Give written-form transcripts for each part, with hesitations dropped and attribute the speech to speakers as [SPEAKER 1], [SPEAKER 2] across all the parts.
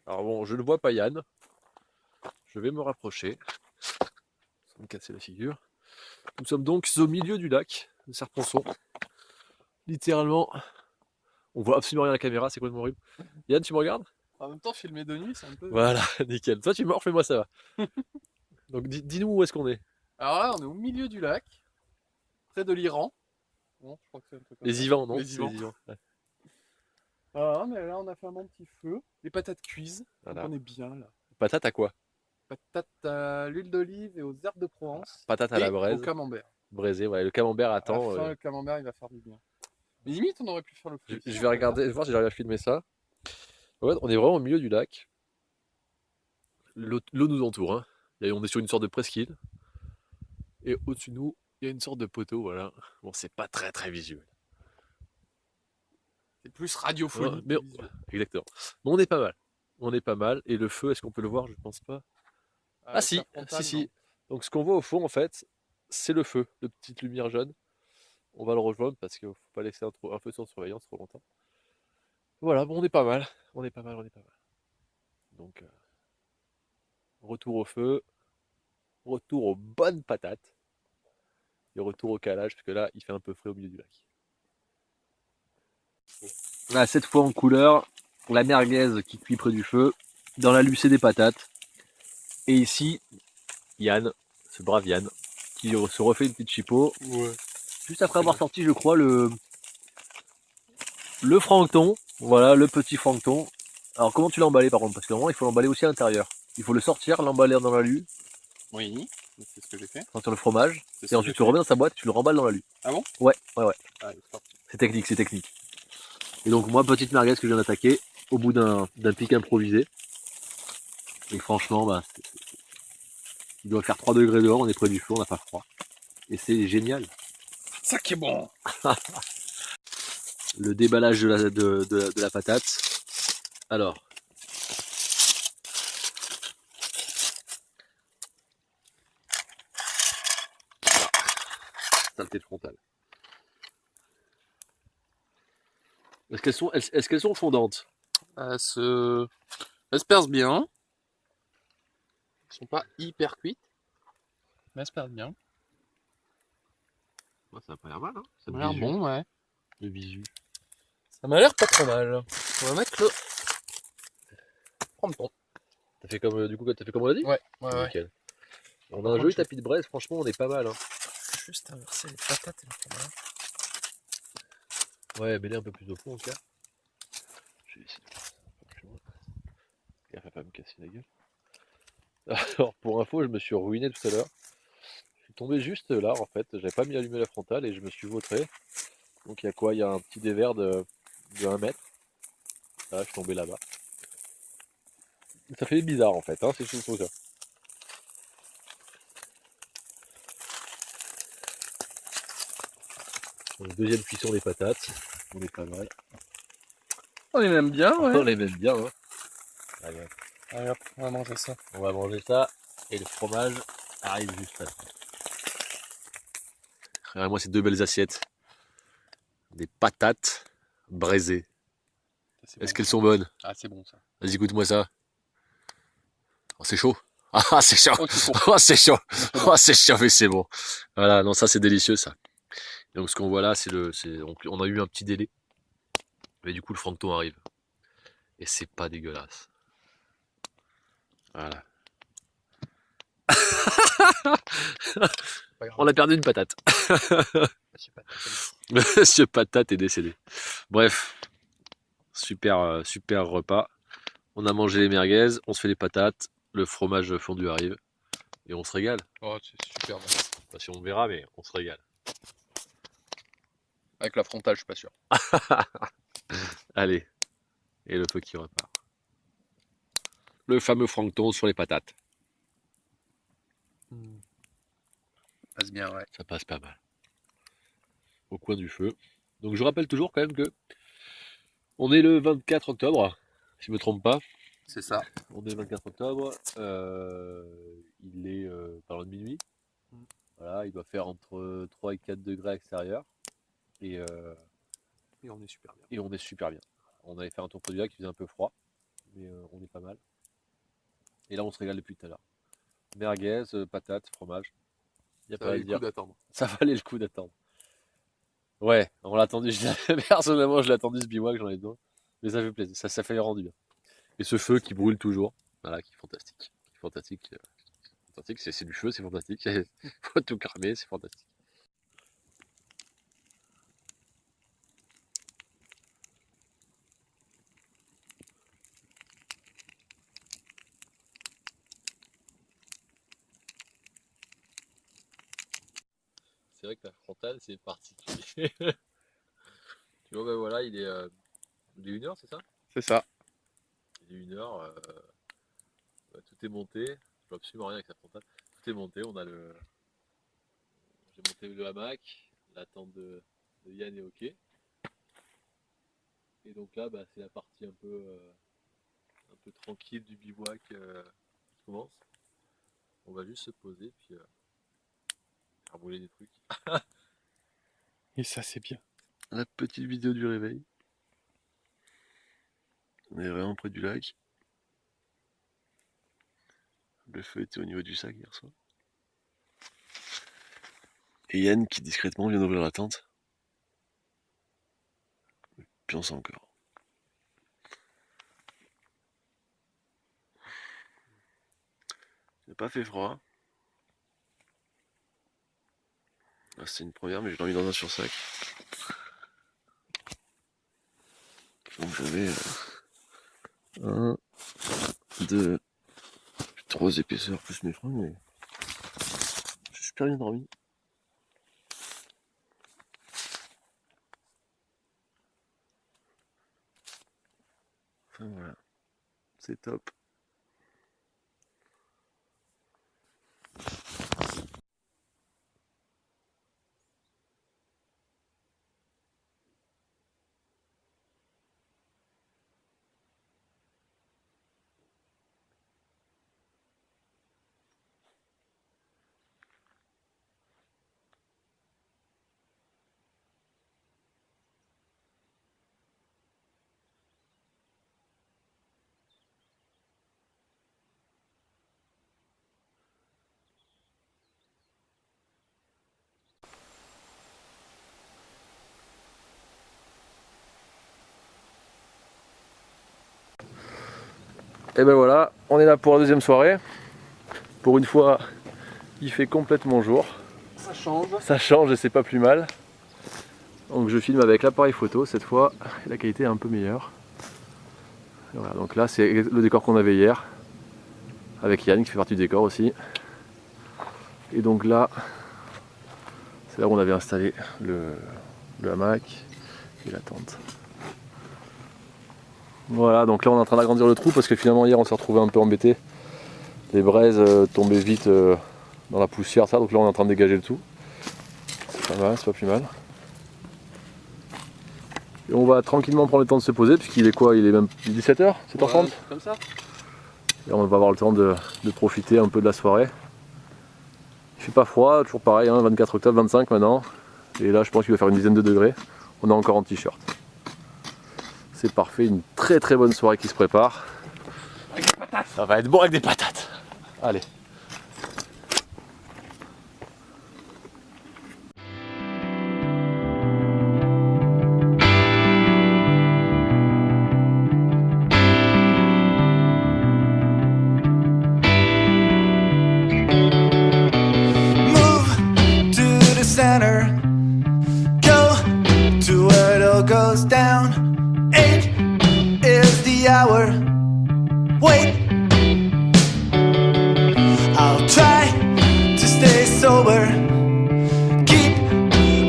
[SPEAKER 1] Alors bon, je ne vois pas Yann. Je vais me rapprocher. Sans me casser la figure. Nous sommes donc au milieu du lac de Serponçon. Littéralement, on voit absolument rien à la caméra, c'est complètement horrible. Yann, tu me regardes?
[SPEAKER 2] En même temps, filmer de nuit, c'est un peu.
[SPEAKER 1] Voilà, nickel. Toi, tu mords, fais-moi ça va. Donc, dis-nous où est-ce qu'on est.
[SPEAKER 2] Alors là, on est au milieu du lac, près de l'Iran. Bon, je crois que c'est un peu comme ça.
[SPEAKER 1] Les Ivans, non?
[SPEAKER 2] Les
[SPEAKER 1] C'est
[SPEAKER 2] Ivans.
[SPEAKER 1] les Ivans. Ouais.
[SPEAKER 2] Voilà, mais là, on a fait un bon petit feu. Les patates cuises. Donc
[SPEAKER 1] Voilà.
[SPEAKER 2] on est bien là.
[SPEAKER 1] Patate à quoi?
[SPEAKER 2] Patates à l'huile d'olive et aux herbes de Provence.
[SPEAKER 1] Patate à la
[SPEAKER 2] Et au
[SPEAKER 1] braise,
[SPEAKER 2] camembert.
[SPEAKER 1] braisée. Ouais, le camembert
[SPEAKER 2] À la
[SPEAKER 1] attend.
[SPEAKER 2] fin, le camembert, il va faire du bien. Mais limite, on aurait pu faire le feu ici,
[SPEAKER 1] Je
[SPEAKER 2] en
[SPEAKER 1] vais
[SPEAKER 2] fait. Hein.
[SPEAKER 1] regarder, je vais voir si j'arrive à filmer ça. Ouais, on est vraiment au milieu du lac. L'eau nous entoure. Hein. On est sur une sorte de presqu'île. Et au-dessus de nous, il y a une sorte de poteau. Voilà. Bon, c'est pas très très visuel.
[SPEAKER 2] C'est plus
[SPEAKER 1] Non,
[SPEAKER 2] radiophonique
[SPEAKER 1] mais
[SPEAKER 2] que visuel.
[SPEAKER 1] exactement. Mais on est pas mal. On est pas mal. Et le feu, est-ce qu'on peut le voir? Je pense pas. Ah
[SPEAKER 2] Avec la
[SPEAKER 1] si,
[SPEAKER 2] frontale, non.
[SPEAKER 1] si. Donc ce qu'on voit au fond, en fait, c'est le feu, de petite lumière jaune. On va le rejoindre parce qu'il faut pas laisser un feu sans surveillance trop longtemps. Voilà, bon, on est pas mal. On est pas mal, on est pas mal. Donc, retour au feu, retour aux bonnes patates et retour au calage, parce que là, il fait un peu frais au milieu du lac. Là, cette fois en couleur, la merguez qui cuit près du feu, dans la lucée des patates. Et ici, Yann, ce brave Yann, qui se refait une petite chipot.
[SPEAKER 2] Ouais.
[SPEAKER 1] Juste après avoir sorti, je crois, le francton. Voilà, le petit francton. Alors, comment tu l'as emballé par contre? Parce que normalement, il faut l'emballer aussi à l'intérieur. Il faut le sortir, l'emballer dans l'alu,
[SPEAKER 2] Oui, c'est ce que j'ai fait.
[SPEAKER 1] sur le fromage,
[SPEAKER 2] C'est ce
[SPEAKER 1] et
[SPEAKER 2] que j'ai
[SPEAKER 1] ensuite tu
[SPEAKER 2] fait.
[SPEAKER 1] remets dans sa boîte et tu le remballes dans l'alu.
[SPEAKER 2] Ah bon?
[SPEAKER 1] Ouais, ouais, ouais.
[SPEAKER 2] Ah, il est fort.
[SPEAKER 1] C'est technique, c'est technique. Et donc, moi, petite merguez que je viens d'attaquer, au bout d'un pic improvisé. Et franchement, bah, il doit faire 3 degrés dehors, on est près du feu, on n'a pas froid. Et c'est génial.
[SPEAKER 2] Ça qui est bon!
[SPEAKER 1] Le déballage de la patate. Alors, saleté de frontale. Est-ce qu'elles sont fondantes?
[SPEAKER 2] Elle se perce bien. Elles sont pas hyper cuites, mais elles se percent bien.
[SPEAKER 1] Ouais, ça a pas l'air mal, hein.
[SPEAKER 2] Ça m'a l'air bon, ouais.
[SPEAKER 1] Le visu.
[SPEAKER 2] Ça m'a l'air pas trop mal. On va mettre le fronton.
[SPEAKER 1] T'as fait comme, du coup, t'as fait comme on a dit?
[SPEAKER 2] Ouais, ouais, ouais.
[SPEAKER 1] Nickel. On a
[SPEAKER 2] Par
[SPEAKER 1] un
[SPEAKER 2] contre,
[SPEAKER 1] joli
[SPEAKER 2] je vais
[SPEAKER 1] tapis de braise, franchement, on est pas mal. Hein.
[SPEAKER 2] juste inverser les patates et le fromage.
[SPEAKER 1] Ouais, mêler un peu plus au fond, en tout cas. Je vais essayer de faire ça un peu plus loin. Gaffe à pas me casser la gueule. Alors, pour info, je me suis ruiné tout à l'heure. Je suis tombé juste là, en fait. J'avais pas mis allumé la frontale et je me suis vautré. Donc, il y a quoi? Il y a un petit dévers de 1 mètre. Là, je suis tombé là-bas. Ça fait bizarre, en fait. Hein, c'est tout ça. Donc, deuxième cuisson des patates. On est pas mal.
[SPEAKER 2] On les aime bien,
[SPEAKER 1] On
[SPEAKER 2] ouais.
[SPEAKER 1] les met bien. Hein. Allez,
[SPEAKER 2] Allez hop, on va manger ça.
[SPEAKER 1] on va manger ça. Et le fromage arrive juste là. Regardez-moi ces deux belles assiettes. Des patates braisées.
[SPEAKER 2] C'est
[SPEAKER 1] Est-ce
[SPEAKER 2] bon.
[SPEAKER 1] qu'elles sont bonnes?
[SPEAKER 2] Ah, c'est bon ça.
[SPEAKER 1] Vas-y, goûte-moi ça. Oh, c'est chaud. Ah, c'est chaud.
[SPEAKER 2] Oh, c'est chaud.
[SPEAKER 1] Oh, c'est chaud.
[SPEAKER 2] C'est bon.
[SPEAKER 1] Oh, c'est chaud, mais c'est bon. Voilà, non, ça c'est délicieux ça. Donc ce qu'on voit là, on a eu un petit délai. Mais du coup, le francton arrive. Et c'est pas dégueulasse. Voilà. On a perdu une patate. Monsieur Patate est décédé. Bref, super repas. On a mangé les merguez, on se fait les patates, le fromage fondu arrive et on se régale.
[SPEAKER 2] Oh, c'est super bon.
[SPEAKER 1] Enfin, si on verra, mais on se régale.
[SPEAKER 2] Avec la frontale, je suis pas sûr.
[SPEAKER 1] Allez, et le feu qui repart. Le fameux francton sur les patates.
[SPEAKER 2] Ça passe bien, ouais.
[SPEAKER 1] Ça passe pas mal. Au coin du feu. Donc je rappelle toujours quand même que on est le 24 octobre, si je me trompe pas.
[SPEAKER 2] C'est ça.
[SPEAKER 1] On est le 24 octobre. Il est pas loin de minuit. Voilà, il doit faire entre 3 et 4 degrés à l'extérieur. Et,
[SPEAKER 2] Et on est super bien.
[SPEAKER 1] et on est super bien. On avait fait un tour près du lac qui faisait un peu froid, mais on est pas mal. Et là, on se régale depuis tout à l'heure. Merguez, patates, fromage. Y a
[SPEAKER 2] Ça
[SPEAKER 1] pas à
[SPEAKER 2] valait le coup
[SPEAKER 1] dire.
[SPEAKER 2] d'attendre.
[SPEAKER 1] Ça valait le coup d'attendre. Ouais, on l'a attendu. Personnellement, je l'ai attendu ce bivouac, j'en ai besoin. Mais ça fait plaisir, ça fait rendu bien. Et ce feu qui brûle toujours, voilà, qui est fantastique. Qui est fantastique. Fantastique, c'est du feu, c'est fantastique. Faut tout cramer, c'est fantastique. C'est vrai que la frontale, c'est particulier. Tu vois, ben voilà, il est 1h, c'est ça?
[SPEAKER 2] C'est ça.
[SPEAKER 1] Il est 1h, tout est monté. Je vois absolument rien avec la frontale. Tout est monté, j'ai monté le hamac, la tente de Yann est ok. Et donc là, bah, c'est la partie un peu tranquille du bivouac qui commence. On va juste se poser puis faire brûler des trucs.
[SPEAKER 2] Et ça, c'est bien.
[SPEAKER 1] La petite vidéo du réveil. On est vraiment près du lac. Le feu était au niveau du sac hier soir. Et Yann qui discrètement vient d'ouvrir la tente. Puis on sent encore. Il n'a pas fait froid. Ah, c'est une première, mais je l'ai mis dans un sursac. Donc j'avais 1, 2, 3 épaisseurs plus mes fringues, mais j'ai super bien dormi. Enfin voilà, c'est top. Et ben voilà, on est là pour la deuxième soirée. Pour une fois, il fait complètement jour.
[SPEAKER 2] Ça change.
[SPEAKER 1] Ça change et c'est pas plus mal. Donc je filme avec l'appareil photo, cette fois la qualité est un peu meilleure. Et voilà, donc là c'est le décor qu'on avait hier, avec Yann qui fait partie du décor aussi. Et donc là, c'est là où on avait installé le hamac et la tente. Voilà, donc là on est en train d'agrandir le trou parce que finalement hier on s'est retrouvé un peu embêté. Les braises tombaient vite dans la poussière, ça, donc là on est en train de dégager le tout. C'est pas mal, c'est pas plus mal. Et on va tranquillement prendre le temps de se poser, puisqu'il est quoi? Il est même 17h, 7h30
[SPEAKER 2] comme ça.
[SPEAKER 1] Et on va avoir le temps de profiter un peu de la soirée. Il fait pas froid, toujours pareil, hein, 24 octobre, 25 maintenant. Et là je pense qu'il va faire une dizaine de degrés. On est encore en t-shirt. C'est parfait, une très très bonne soirée qui se prépare.
[SPEAKER 2] Avec des patates.
[SPEAKER 1] Ça va être bon avec des patates. Allez.
[SPEAKER 3] Center, go to where it all goes down. 8 is the hour. Wait, I'll try to stay sober. Keep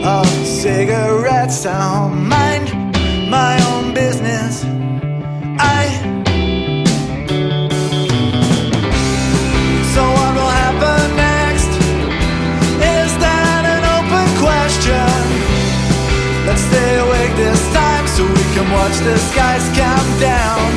[SPEAKER 3] all the cigarettes. I'll mind my own business. So what will happen next? Is that an open question? Let's stay awake this time so we can watch the skies count down.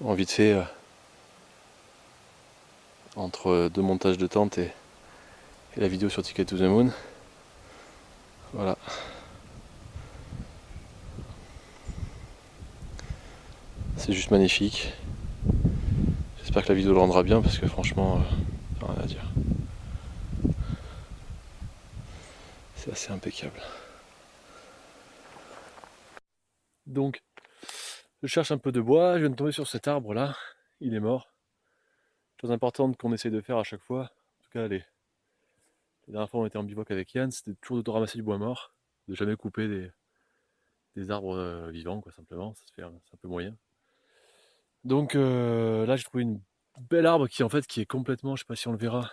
[SPEAKER 1] Bon, vite fait, entre deux montages de tente et la vidéo sur Ticket to the Moon, Voilà. C'est juste magnifique. J'espère que la vidéo le rendra bien parce que franchement, rien à dire. C'est assez impeccable. Donc, je cherche un peu de bois, je viens de tomber sur cet arbre là, il est mort. Chose importante qu'on essaie de faire à chaque fois, en tout cas les dernières fois on était en bivouac avec Yann, c'était toujours de ramasser du bois mort, de jamais couper des arbres vivants quoi simplement, ça se fait, c'est un peu moyen. Donc là j'ai trouvé une belle arbre qui en fait qui est complètement, je sais pas si on le verra,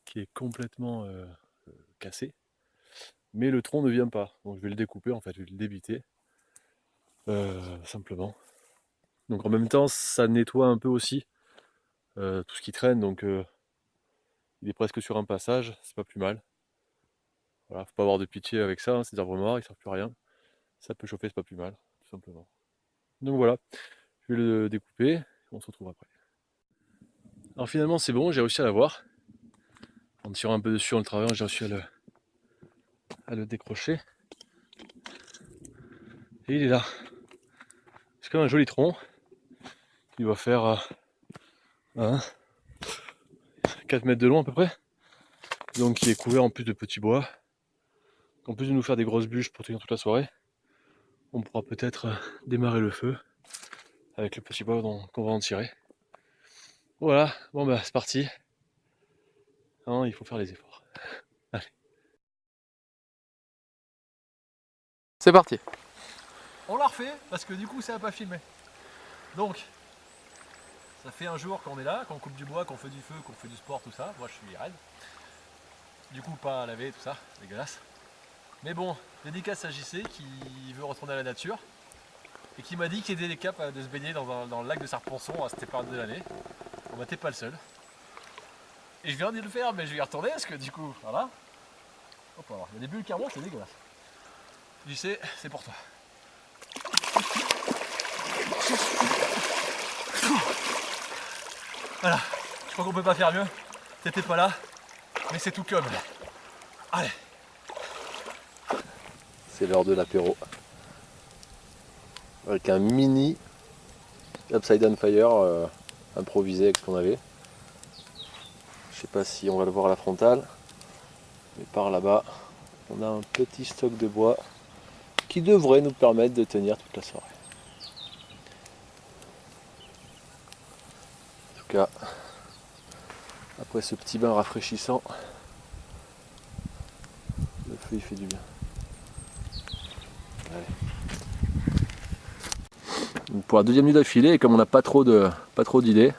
[SPEAKER 1] qui est complètement cassé, mais le tronc ne vient pas, donc je vais le découper en fait, je vais le débiter, simplement. Donc en même temps ça nettoie un peu aussi tout ce qui traîne, donc il est presque sur un passage, c'est pas plus mal. Voilà, faut pas avoir de pitié avec ça, hein, ces arbres morts, ils servent plus à rien. Ça peut chauffer, c'est pas plus mal, tout simplement. Donc voilà, je vais le découper, on se retrouve après. Alors finalement c'est bon, j'ai réussi à l'avoir. En tirant un peu dessus en le travaillant, j'ai réussi à le décrocher. Et il est là. C'est quand même un joli tronc. Il doit faire 4 mètres de long à peu près. Donc il est couvert en plus de petits bois. En plus de nous faire des grosses bûches pour tenir toute la soirée, on pourra peut-être démarrer le feu avec le petit bois qu'on va en tirer. Voilà, bon bah c'est parti. Non, il faut faire les efforts. Allez.
[SPEAKER 2] C'est parti.
[SPEAKER 4] On l'a refait parce que du coup ça n'a pas filmé. Donc, ça fait un jour qu'on est là, qu'on coupe du bois, qu'on fait du feu, qu'on fait du sport, tout ça. Moi je suis raide. Du coup pas à laver, tout ça, dégueulasse. Mais bon, dédicace à JC qui veut retourner à la nature et qui m'a dit qu'il était capable de se baigner dans le lac de Sarponçon à cette période de l'année. On n'était pas le seul. Et je viens de le faire, mais je vais y retourner parce que du coup, voilà. Hop, alors, il y a des bulles qui remontent, c'est dégueulasse. JC, c'est pour toi. Voilà, je crois qu'on peut pas faire mieux. T'étais pas là, mais c'est tout comme. Allez.
[SPEAKER 1] C'est l'heure de l'apéro. Avec un mini Upside Down Fire improvisé avec ce qu'on avait. Je sais pas si on va le voir à la frontale, mais par là-bas, on a un petit stock de bois qui devrait nous permettre de tenir toute la soirée. En tout cas, après ce petit bain rafraîchissant, le feu il fait du bien. Allez. Donc pour la deuxième nuit d'affilée, et comme on n'a pas trop d'idées,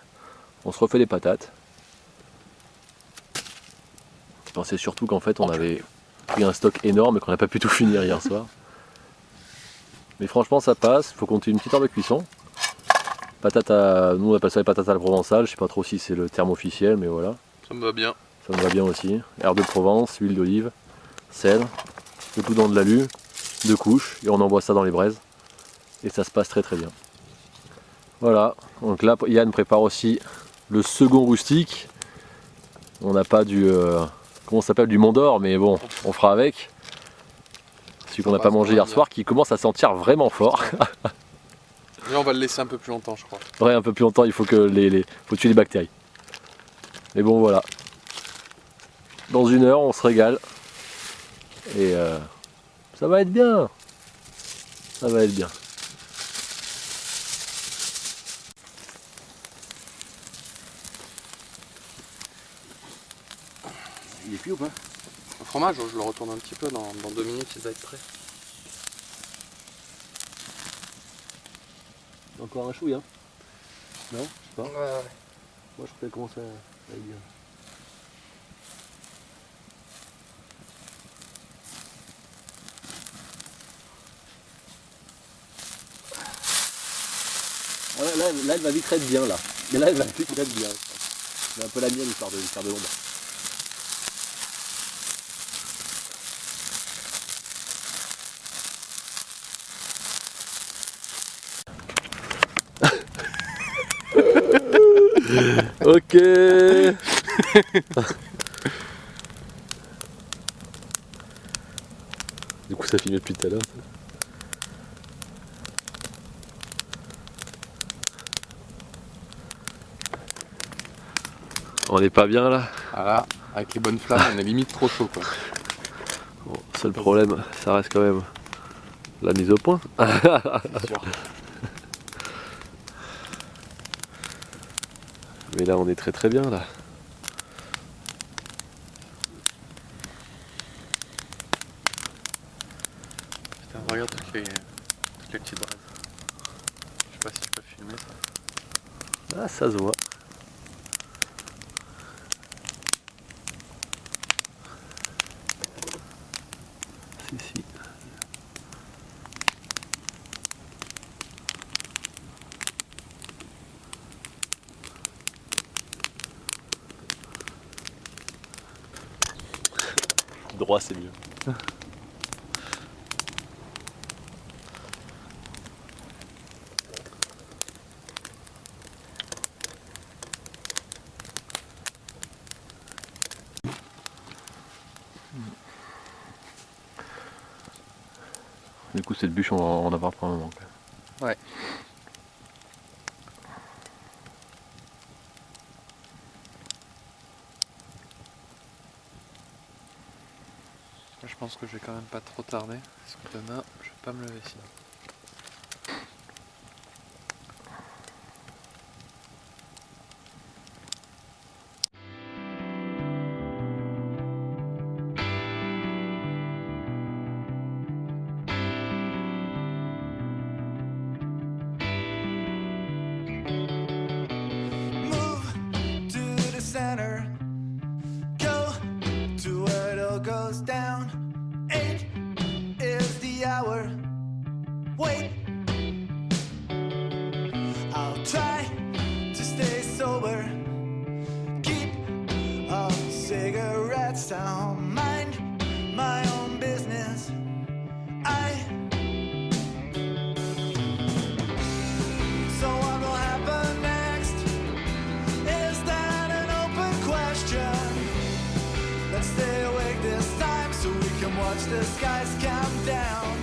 [SPEAKER 1] on se refait des patates. Je pensais surtout qu'en fait on avait pris un stock énorme et qu'on n'a pas pu tout finir hier soir. Mais franchement ça passe, il faut compter une petite heure de cuisson. Patates à, nous on appelle ça les patates à la provençale, je sais pas trop si c'est le terme officiel, mais voilà.
[SPEAKER 2] Ça me va bien.
[SPEAKER 1] Ça me va bien aussi. Herbe de Provence, huile d'olive, sel, le tout dans de l'alu, 2 couches, et on envoie ça dans les braises. Et ça se passe très très bien. Voilà, donc là Yann prépare aussi le second rustique. On n'a pas du comment ça s'appelle, du Mont d'Or, mais bon, on fera avec. Celui qu'on n'a pas mangé hier soir, qui commence à sentir vraiment fort.
[SPEAKER 2] Et on va le laisser un peu plus longtemps, je crois.
[SPEAKER 1] Ouais, un peu plus longtemps, il faut que faut tuer les bactéries. Mais bon voilà. Dans 1 heure, on se régale. Et ça va être bien. Ça va être bien. Il est cuit ou pas?
[SPEAKER 2] Le fromage, je le retourne un petit peu, dans 2 minutes il va être prêt.
[SPEAKER 1] Encore un chouille, hein? Non? Je sais pas.
[SPEAKER 2] Ouais.
[SPEAKER 1] Moi je crois comment ça va être bien. Là, elle va vite être bien là. Mais là elle va vite être bien. C'est un peu la mienne histoire de l'ombre. Ok. Du coup ça filmait depuis tout à l'heure. On n'est pas bien là.
[SPEAKER 2] Ah là, avec les bonnes flammes, on est limite trop chaud quoi.
[SPEAKER 1] Bon, seul problème, ça reste quand même la mise au point.
[SPEAKER 2] C'est sûr.
[SPEAKER 1] Mais là on est très bien là.
[SPEAKER 2] Putain, regarde toutes les petites braises. Je sais pas si je peux filmer ça.
[SPEAKER 1] Ah ça se voit. Si. Droit c'est mieux. Du coup cette bûche on va en avoir pour un moment.
[SPEAKER 2] Ouais. Je pense que je vais quand même pas trop tarder, parce que demain je vais pas me lever sinon.
[SPEAKER 3] Center, go to where it all goes down. 8 is the hour. Wait, I'll try to stay sober. Keep all the cigarettes. I'll mind my own business. So what will happen next? Is that an open question? Let's stay awake this time so we can watch the skies count down.